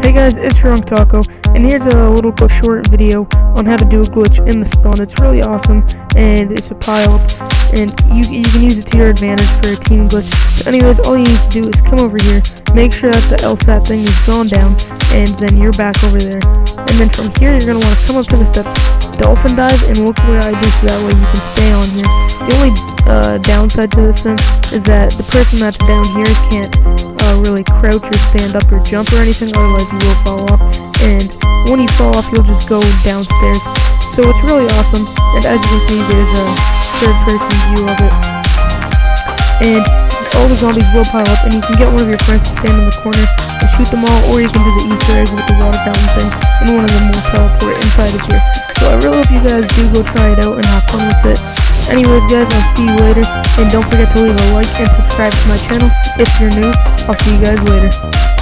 Hey guys, it's Drunk Taco, and here's a little short video on how to do a glitch in the spawn. It's really awesome, and it's a pile, and you can use it to your advantage for a team glitch. So anyways, all you need to do is come over here, make sure that the LSAT thing is gone down, and then you're back over there. And then from here, you're going to want to come up to the steps, dolphin dive, and look where I do so that way you can stay on here. The only downside to this thing is that the person that's down here can't really crouch or stand up or jump or anything, otherwise you will fall off, and when you fall off you'll just go downstairs. So it's really awesome, and as you can see there's a third person view of it, and all the zombies will pile up, and you can get one of your friends to stand in the corner and shoot them all, or you can do the Easter egg with the water fountain thing, and one of them will teleport inside of here. So I really hope you guys do go try it out and have fun with it. Anyways guys, I'll see you later, and don't forget to leave a like and subscribe to my channel if you're new. I'll see you guys later.